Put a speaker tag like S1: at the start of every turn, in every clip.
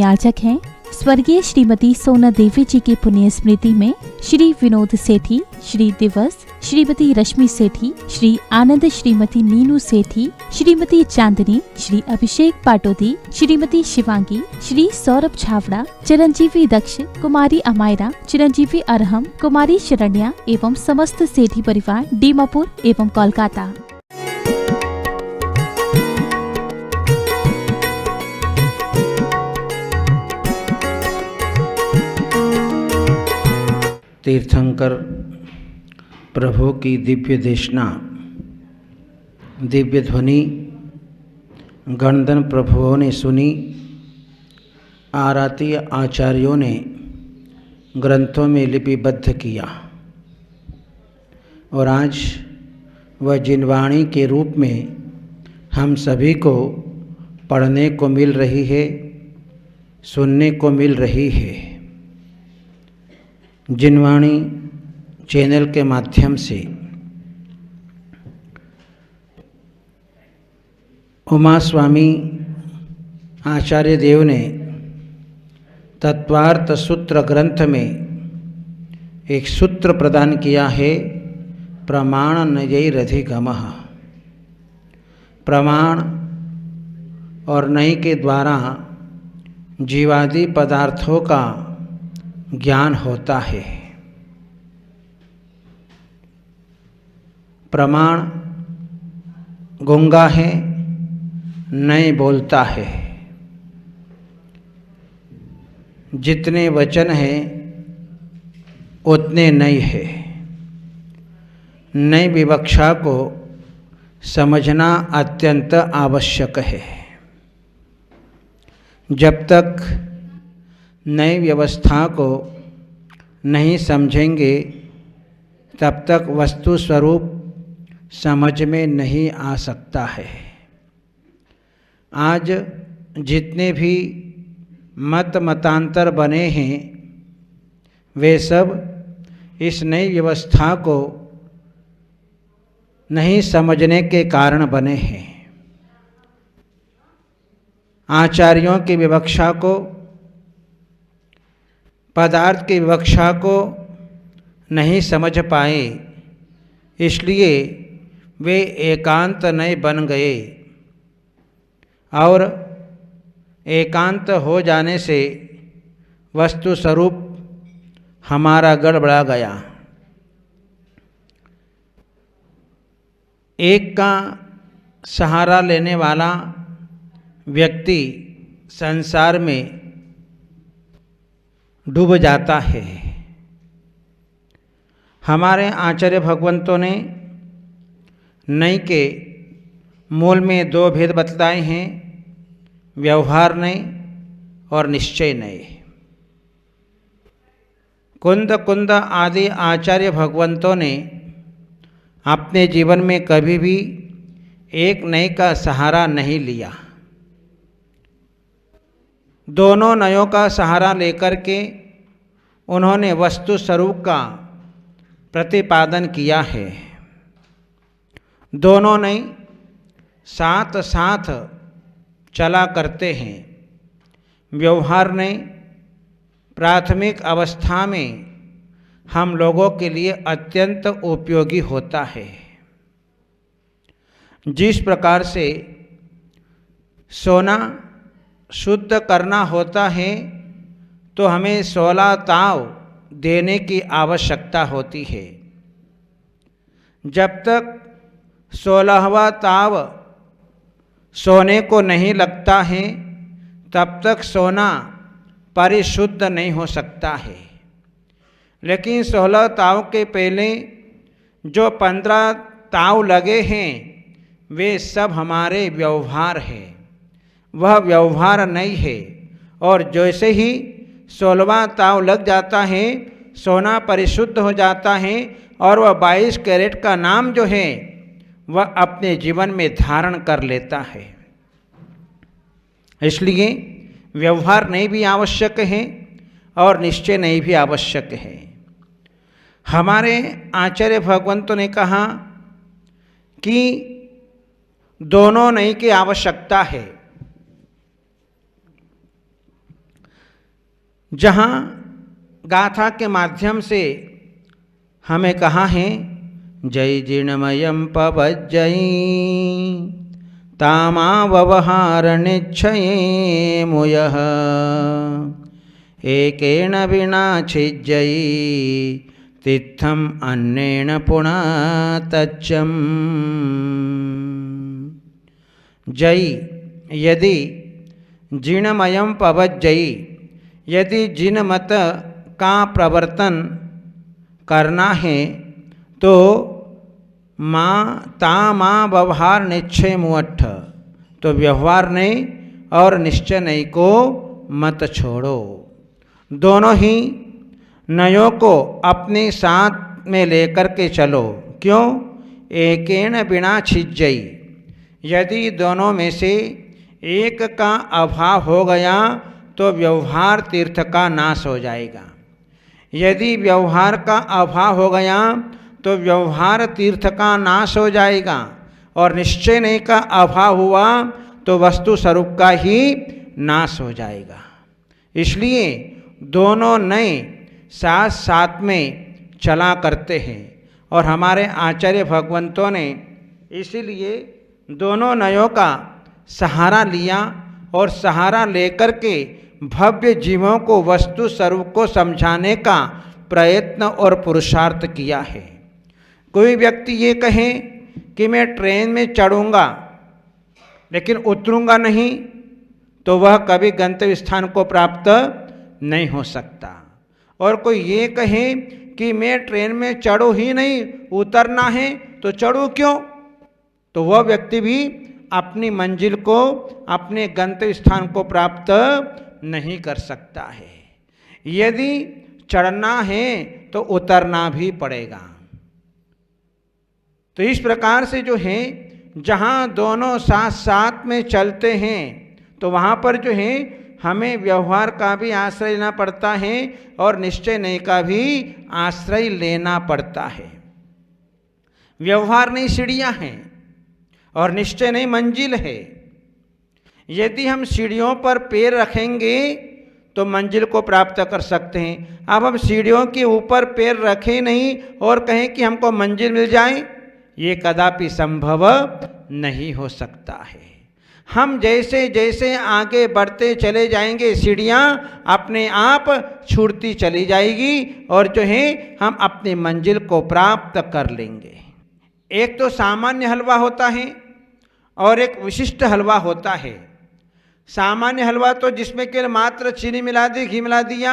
S1: याचक हैं स्वर्गीय श्रीमती सोना देवी जी की पुण्य स्मृति में श्री विनोद सेठी, श्री दिवस, श्रीमती रश्मि सेठी, श्री आनंद, श्रीमती नीनू सेठी, श्रीमती चांदनी, श्री अभिषेक पाटोदी, श्रीमती शिवांगी, श्री सौरभ छावड़ा, चिरंजीवी दक्ष, कुमारी अमायरा, चिरंजीवी अरहम, कुमारी शरण्या एवं समस्त सेठी परिवार दीमापुर एवं कोलकाता।
S2: तीर्थंकर प्रभु की दिव्य देशना, दिव्य ध्वनि गणधन प्रभुओं ने सुनी, आरातीय आचार्यों ने ग्रंथों में लिपिबद्ध किया और आज वह जिनवाणी के रूप में हम सभी को पढ़ने को मिल रही है, सुनने को मिल रही है। जिनवाणी चैनल के माध्यम से उमा स्वामी आचार्य देव ने तत्वार्थ सूत्र ग्रंथ में एक सूत्र प्रदान किया है, प्रमाण नयैरधिगमः। प्रमाण और नय के द्वारा जीवादि पदार्थों का ज्ञान होता है। प्रमाण गूंगा है, नय बोलता है। जितने वचन हैं उतने नय है। नय विवक्षा को समझना अत्यंत आवश्यक है। जब तक नई व्यवस्था को नहीं समझेंगे तब तक वस्तु स्वरूप समझ में नहीं आ सकता है। आज जितने भी मतांतर बने हैं वे सब इस नई व्यवस्था को नहीं समझने के कारण बने हैं। आचार्यों की विवक्षा को, पदार्थ की विवक्षा को नहीं समझ पाए, इसलिए वे एकांत नय बन गए और एकांत हो जाने से वस्तु स्वरूप हमारा गड़बड़ा गया। एक का सहारा लेने वाला व्यक्ति संसार में डूब जाता है। हमारे आचार्य भगवंतों ने नय के मूल में दो भेद बतलाए हैं, व्यवहार नय और निश्चय नय। कुंद कुंद आदि आचार्य भगवंतों ने अपने जीवन में कभी भी एक नय का सहारा नहीं लिया। दोनों नयों का सहारा लेकर के उन्होंने वस्तु स्वरूप का प्रतिपादन किया है। दोनों नय साथ साथ चला करते हैं। व्यवहार नय प्राथमिक अवस्था में हम लोगों के लिए अत्यंत उपयोगी होता है। जिस प्रकार से सोना शुद्ध करना होता है तो हमें 16 ताव देने की आवश्यकता होती है। जब तक 16वां ताव सोने को नहीं लगता है तब तक सोना परिशुद्ध नहीं हो सकता है। लेकिन 16 ताव के पहले जो 15 ताव लगे हैं वे सब हमारे व्यवहार हैं, वह व्यवहार नहीं है। और जैसे ही 16वां ताव लग जाता है सोना परिशुद्ध हो जाता है और वह 22 कैरेट का नाम जो है वह अपने जीवन में धारण कर लेता है। इसलिए व्यवहार नहीं भी आवश्यक है और निश्चय नहीं भी आवश्यक है। हमारे आचार्य भगवंतों ने कहा कि दोनों नहीं की आवश्यकता है। जहाँ गाथा के माध्यम से हमें कहा है जय जीर्णमयम पवज्जयी तामा व्यवहार निच्छये मुयः एकेन विना छिज्जयी तित्थम अन्येन पुनः तच्चम। जयी यदि जीर्णमयम पवज्जयी, यदि जिनमत का प्रवर्तन करना है तो माँ व्यवहार निश्चय मुअठ, तो व्यवहार नहीं और निश्चय नहीं को मत छोड़ो। दोनों ही नयों को अपने साथ में लेकर के चलो। क्यों? एकेन बिना छिज्जई, यदि दोनों में से एक का अभाव हो गया तो व्यवहार तीर्थ का नाश हो जाएगा। यदि व्यवहार का अभाव हो गया तो व्यवहार तीर्थ का नाश हो जाएगा, और निश्चय नहीं का अभाव हुआ तो वस्तु स्वरूप का ही नाश हो जाएगा। इसलिए दोनों नए साथ साथ में चला करते हैं, और हमारे आचार्य भगवंतों ने इसीलिए दोनों नयों का सहारा लिया, और सहारा लेकर के भव्य जीवों को वस्तु स्वरूप को समझाने का प्रयत्न और पुरुषार्थ किया है। कोई व्यक्ति ये कहे कि मैं ट्रेन में चढ़ूँगा लेकिन उतरूँगा नहीं, तो वह कभी गंतव्य स्थान को प्राप्त नहीं हो सकता। और कोई ये कहे कि मैं ट्रेन में चढ़ूँ ही नहीं, उतरना है तो चढ़ूँ क्यों, तो वह व्यक्ति भी अपनी मंजिल को, अपने गंतव्य स्थान को प्राप्त नहीं कर सकता है। यदि चढ़ना है तो उतरना भी पड़ेगा। तो इस प्रकार से जो है, जहाँ दोनों साथ साथ में चलते हैं तो वहाँ पर जो है हमें व्यवहार का भी आश्रय लेना पड़ता है और निश्चय नहीं का भी आश्रय लेना पड़ता है। व्यवहार नहीं सीढ़ियाँ हैं और निश्चय नहीं मंजिल है। यदि हम सीढ़ियों पर पैर रखेंगे तो मंजिल को प्राप्त कर सकते हैं। अब हम सीढ़ियों के ऊपर पैर रखें नहीं और कहें कि हमको मंजिल मिल जाए, ये कदापि संभव नहीं हो सकता है। हम जैसे जैसे आगे बढ़ते चले जाएंगे, सीढ़ियाँ अपने आप छूटती चली जाएगी और जो है हम अपनी मंजिल को प्राप्त कर लेंगे। एक तो सामान्य हलवा होता है और एक विशिष्ट हलवा होता है। सामान्य हलवा तो जिसमें केवल मात्र चीनी मिला दी, घी मिला दिया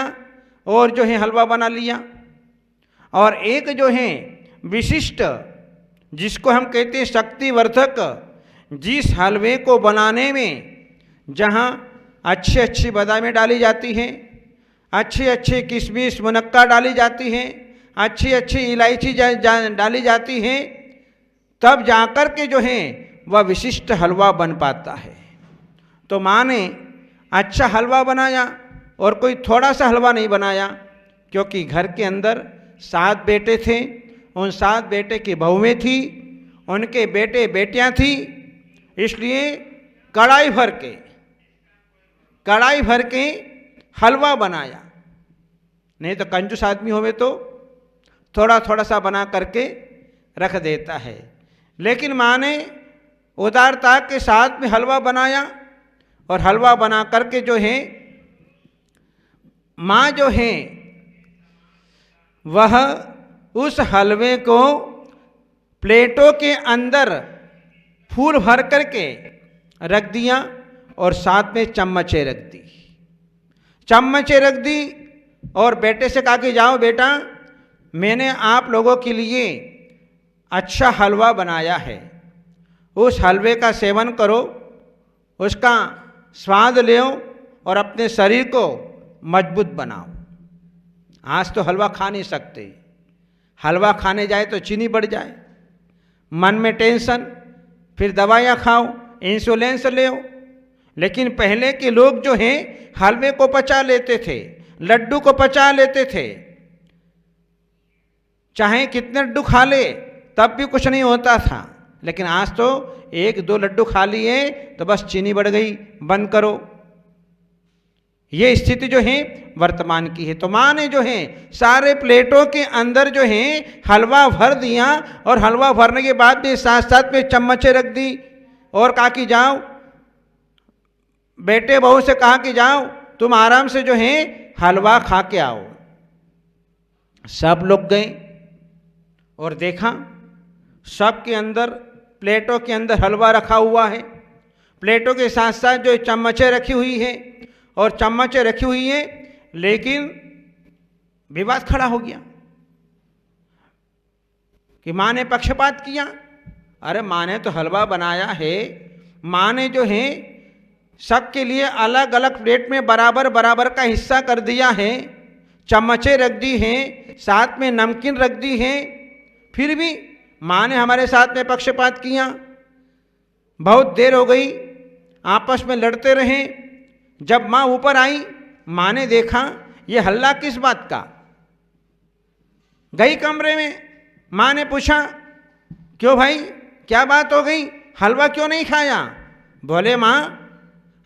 S2: और जो है हलवा बना लिया, और एक जो है विशिष्ट, जिसको हम कहते हैं शक्तिवर्धक, जिस हलवे को बनाने में जहाँ अच्छी अच्छी बादामें डाली जाती हैं, अच्छी अच्छी किशमिश मुनक्का डाली जाती हैं, अच्छी अच्छी इलायची डाली जाती हैं, तब जाकर के जो है वह विशिष्ट हलवा बन पाता है। तो माँ ने अच्छा हलवा बनाया और कोई थोड़ा सा हलवा नहीं बनाया, क्योंकि घर के अंदर 7 बेटे थे, उन 7 बेटे की बहुएं थी, उनके बेटे बेटियां थी, इसलिए कढ़ाई भर के हलवा बनाया। नहीं तो कंजूस आदमी होवे तो थोड़ा थोड़ा सा बना करके रख देता है, लेकिन माँ ने उदारता के साथ में हलवा बनाया, और हलवा बना करके जो है माँ जो है वह उस हलवे को प्लेटों के अंदर फूल भर करके रख दिया और साथ में चम्मचें रख दी और बेटे से कहा कि जाओ बेटा, मैंने आप लोगों के लिए अच्छा हलवा बनाया है, उस हलवे का सेवन करो, उसका स्वाद लो और अपने शरीर को मजबूत बनाओ। आज तो हलवा खा नहीं सकते, हलवा खाने जाए तो चीनी बढ़ जाए, मन में टेंशन, फिर दवाइयाँ खाओ, इंसुलिन ले, लेकिन पहले के लोग जो हैं हलवे को पचा लेते थे, लड्डू को पचा लेते थे, चाहे कितने लड्डू खा ले तब भी कुछ नहीं होता था। लेकिन आज तो 1-2 लड्डू खा लिए तो बस चीनी बढ़ गई, बंद करो। ये स्थिति जो है वर्तमान की है। तो माँ ने जो है सारे प्लेटों के अंदर जो है हलवा भर दिया, और हलवा भरने के बाद में साथ साथ में चम्मचें रख दी और कहा कि जाओ, बेटे बहू से कहा कि जाओ तुम आराम से जो है हलवा खा के आओ। सब लोग गए और देखा सब के अंदर, प्लेटों के अंदर हलवा रखा हुआ है, प्लेटों के साथ साथ जो चम्मचें रखी हुई है और चम्मचें रखी हुई है, लेकिन विवाद खड़ा हो गया कि माँ ने पक्षपात किया। अरे माँ ने तो हलवा बनाया है, माँ ने जो है सबके लिए अलग अलग प्लेट में बराबर बराबर का हिस्सा कर दिया है, चम्मचें रख दी हैं, साथ में नमकीन रख दी है, फिर भी माँ ने हमारे साथ में पक्षपात किया। बहुत देर हो गई, आपस में लड़ते रहे। जब माँ ऊपर आई, माँ ने देखा ये हल्ला किस बात का। गई कमरे में, माँ ने पूछा क्यों भाई क्या बात हो गई, हलवा क्यों नहीं खाया? बोले माँ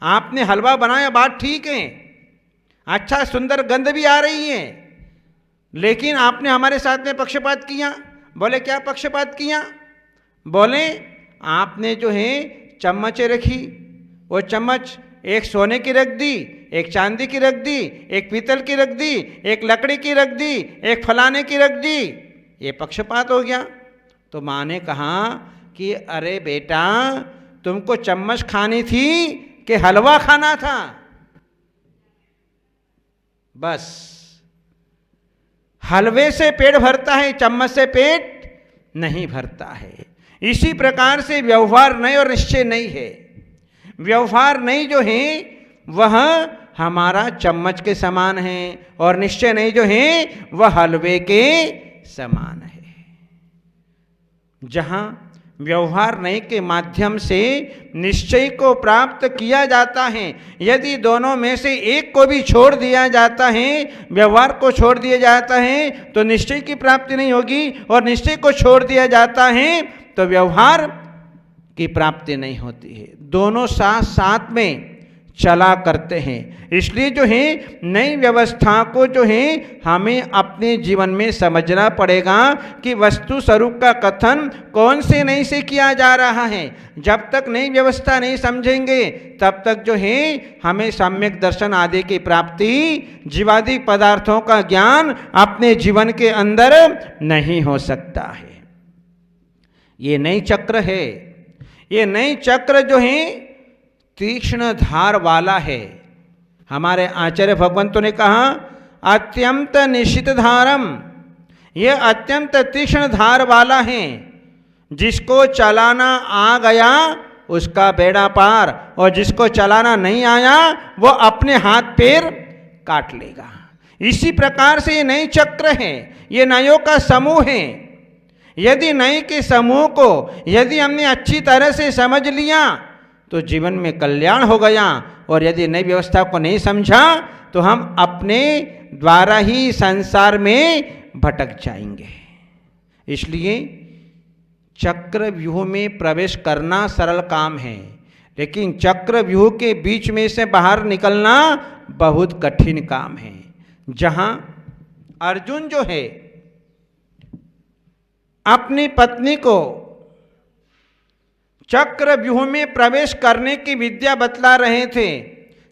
S2: आपने हलवा बनाया बात ठीक है, अच्छा सुंदर गंध भी आ रही है, लेकिन आपने हमारे साथ में पक्षपात किया। बोले क्या पक्षपात किया? बोले आपने जो है चम्मचें रखी, वो चम्मच एक सोने की रख दी, एक चांदी की रख दी, एक पीतल की रख दी, एक लकड़ी की रख दी, एक फलाने की रख दी, ये पक्षपात हो गया। तो माँ ने कहा कि अरे बेटा तुमको चम्मच खानी थी कि हलवा खाना था? बस हलवे से पेट भरता है, चम्मच से पेट नहीं भरता है। इसी प्रकार से व्यवहार नहीं और निश्चय नहीं है। व्यवहार नहीं जो है वह हमारा चम्मच के समान है, और निश्चय नहीं जो है वह हलवे के समान है। जहां व्यवहार नहीं के माध्यम से निश्चय को प्राप्त किया जाता है, यदि दोनों में से एक को भी छोड़ दिया जाता है, व्यवहार को छोड़ दिया जाता है, तो निश्चय की प्राप्ति नहीं होगी, और निश्चय को छोड़ दिया जाता है तो व्यवहार की प्राप्ति नहीं होती है। दोनों साथ साथ में चला करते हैं। इसलिए जो है नई व्यवस्था को जो है हमें अपने जीवन में समझना पड़ेगा कि वस्तु स्वरूप का कथन कौन से नई से किया जा रहा है। जब तक नई व्यवस्था नहीं समझेंगे तब तक जो है हमें सम्यक दर्शन आदि की प्राप्ति, जीवादि पदार्थों का ज्ञान अपने जीवन के अंदर नहीं हो सकता है। ये नई चक्र है, ये नई चक्र जो है तीक्ष्ण धार वाला है। हमारे आचार्य भगवंतों ने कहा अत्यंत निश्चित धारम, ये अत्यंत तीक्ष्ण धार वाला है। जिसको चलाना आ गया उसका बेड़ा पार, और जिसको चलाना नहीं आया वो अपने हाथ पैर काट लेगा। इसी प्रकार से ये नई चक्र है, ये नयों का समूह है। यदि नई के समूह को यदि हमने अच्छी तरह से समझ लिया तो जीवन में कल्याण हो गया, और यदि नई व्यवस्था को नहीं समझा तो हम अपने द्वारा ही संसार में भटक जाएंगे। इसलिए चक्र व्यूह में प्रवेश करना सरल काम है, लेकिन चक्र व्यूह के बीच में से बाहर निकलना बहुत कठिन काम है। जहां अर्जुन जो है अपनी पत्नी को चक्र व्यूह में प्रवेश करने की विद्या बतला रहे थे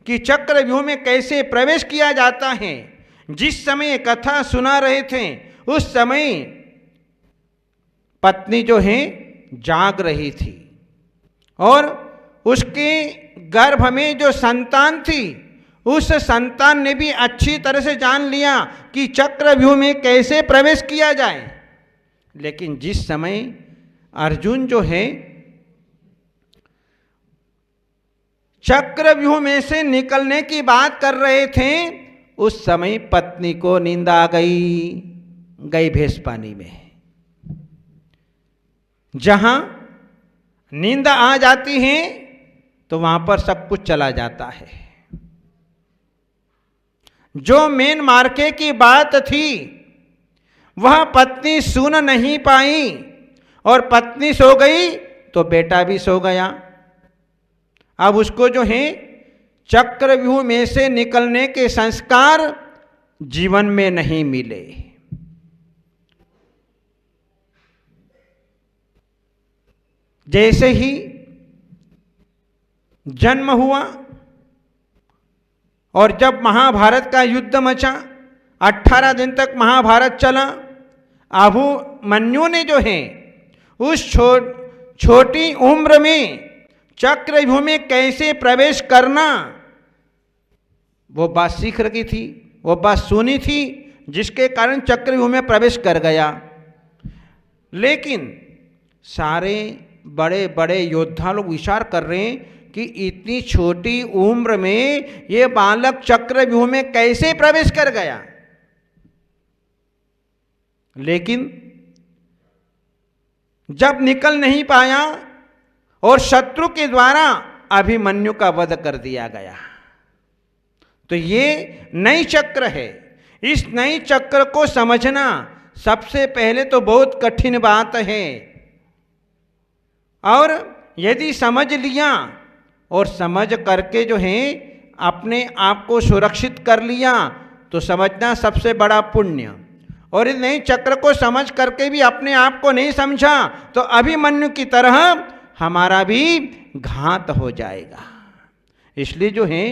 S2: कि चक्र व्यूह में कैसे प्रवेश किया जाता है। जिस समय कथा सुना रहे थे उस समय पत्नी जो है जाग रही थी, और उसके गर्भ में जो संतान थी उस संतान ने भी अच्छी तरह से जान लिया कि चक्र व्यूह में कैसे प्रवेश किया जाए। लेकिन जिस समय अर्जुन जो है चक्र व्यूह में से निकलने की बात कर रहे थे उस समय पत्नी को नींद आ गई भैंस पानी में। जहां नींद आ जाती है तो वहां पर सब कुछ चला जाता है। जो मेन मार्के की बात थी वह पत्नी सुन नहीं पाई, और पत्नी सो गई तो बेटा भी सो गया। अब उसको जो है चक्रव्यूह में से निकलने के संस्कार जीवन में नहीं मिले। जैसे ही जन्म हुआ और जब महाभारत का युद्ध मचा, 18 दिन तक महाभारत चला, अभिमन्यु ने जो है उस छोटी उम्र में चक्रव्यूह में कैसे प्रवेश करना वो बात सीख रखी थी, वो बात सुनी थी, जिसके कारण चक्रव्यूह में प्रवेश कर गया। लेकिन सारे बड़े बड़े योद्धा लोग विचार कर रहे हैं कि इतनी छोटी उम्र में ये बालक चक्रव्यूह में कैसे प्रवेश कर गया। लेकिन जब निकल नहीं पाया और शत्रु के द्वारा अभिमन्यु का वध कर दिया गया, तो ये नई चक्र है। इस नई चक्र को समझना सबसे पहले तो बहुत कठिन बात है, और यदि समझ लिया और समझ करके जो है अपने आप को सुरक्षित कर लिया तो समझना सबसे बड़ा पुण्य। और इस नई चक्र को समझ करके भी अपने आप को नहीं समझा तो अभिमन्यु की तरह हमारा भी घात हो जाएगा। इसलिए जो है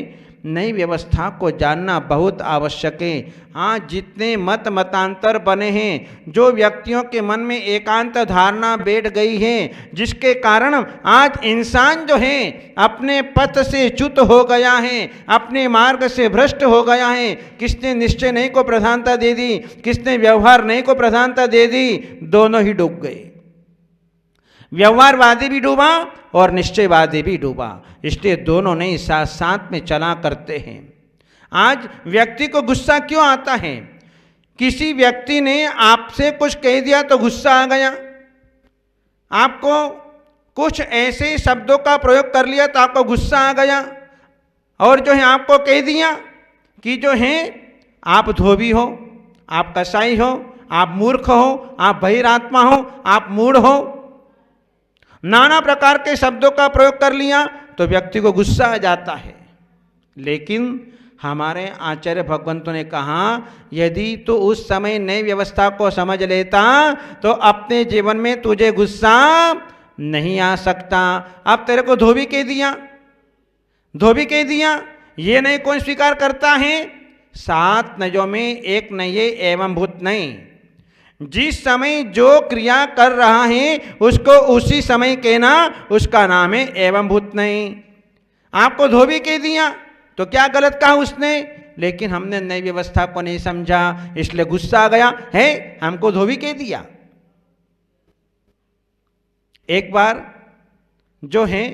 S2: नई व्यवस्था को जानना बहुत आवश्यक है। आज जितने मतांतर बने हैं, जो व्यक्तियों के मन में एकांत धारणा बैठ गई है, जिसके कारण आज इंसान जो है अपने पथ से च्युत हो गया है, अपने मार्ग से भ्रष्ट हो गया है। किसने निश्चय नहीं को प्रधानता दे दी, किसने व्यवहार नहीं को प्रधानता दे दी, दोनों ही डूब गए। व्यवहारवादी भी डूबा और निश्चयवादी भी डूबा। इसलिए दोनों नहीं साथ साथ में चला करते हैं। आज व्यक्ति को गुस्सा क्यों आता है? किसी व्यक्ति ने आपसे कुछ कह दिया तो गुस्सा आ गया, आपको कुछ ऐसे शब्दों का प्रयोग कर लिया तो आपको गुस्सा आ गया, और जो है आपको कह दिया कि जो है आप धोबी हो, आप कसाई हो, आप मूर्ख हो, आप बहिरात्मा हो, आप मूढ़ हो, नाना प्रकार के शब्दों का प्रयोग कर लिया तो व्यक्ति को गुस्सा आ जाता है। लेकिन हमारे आचार्य भगवंतों ने कहा, यदि तो उस समय नई व्यवस्था को समझ लेता तो अपने जीवन में तुझे गुस्सा नहीं आ सकता। अब तेरे को धोबी कह दिया, धोबी कह दिया, ये नहीं कौन स्वीकार करता है? 7 नयों में एक नये एवं भूत नहीं। जिस समय जो क्रिया कर रहा है उसको उसी समय कहना, उसका नाम है एवं भूत नहीं। आपको धोबी कह दिया तो क्या गलत कहा उसने? लेकिन हमने नई व्यवस्था को नहीं समझा, इसलिए गुस्सा आ गया है, हमको धोबी कह दिया। एक बार जो है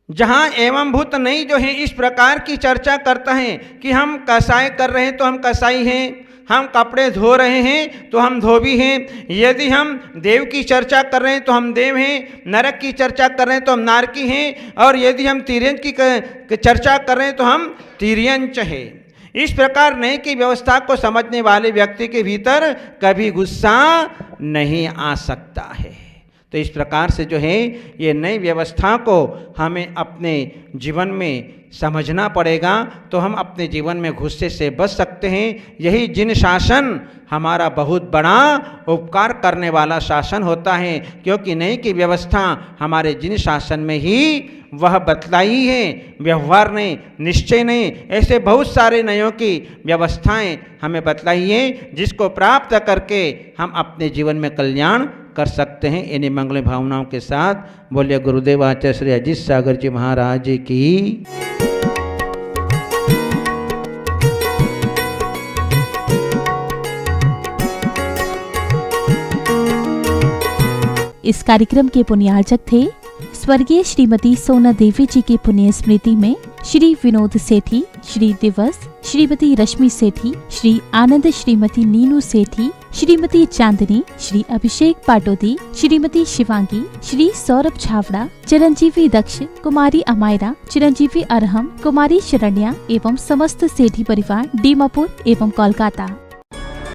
S2: जहां एवं भूत नहीं जो है इस प्रकार की चर्चा करता है कि हम कसाई कर रहे हैं तो हम कसाई हैं, हम कपड़े धो रहे हैं तो हम धोबी हैं, यदि हम देव की चर्चा कर रहे हैं तो हम देव हैं, नरक की चर्चा कर रहे हैं तो हम नारकी हैं, और यदि हम तिर्यंच की चर्चा कर रहे हैं तो हम तिर्यंच हैं। इस प्रकार नए की व्यवस्था को समझने वाले व्यक्ति के भीतर कभी गुस्सा नहीं आ सकता है। तो इस प्रकार से जो है ये नई व्यवस्था को हमें अपने जीवन में समझना पड़ेगा, तो हम अपने जीवन में गुस्से से बच सकते हैं। यही जिन शासन हमारा बहुत बड़ा उपकार करने वाला शासन होता है, क्योंकि नई की व्यवस्था हमारे जिन शासन में ही वह बतलाई है। व्यवहार ने, निश्चय ने, ऐसे बहुत सारे नयों की व्यवस्थाएं हमें बतलाई है, जिसको प्राप्त करके हम अपने जीवन में कल्याण कर सकते हैं। इन्हीं मंगल भावनाओं के साथ बोलिए गुरुदेव आचार्य श्री अजीत सागर जी महाराज की।
S1: इस कार्यक्रम के पुण्यार्चक थे स्वर्गीय श्रीमती सोना देवी जी की पुण्य स्मृति में श्री विनोद सेठी, श्री दिवस, श्रीमती रश्मि सेठी, श्री आनंद, श्रीमती नीनू सेठी, श्रीमती चांदनी, श्री अभिषेक पाटोदी, श्रीमती शिवांगी, श्री सौरभ छावड़ा, चिरंजीवी दक्ष, कुमारी अमायरा, चिरंजीवी अरहम, कुमारी शरण्या एवं समस्त सेठी परिवार डीमापुर एवं कोलकाता।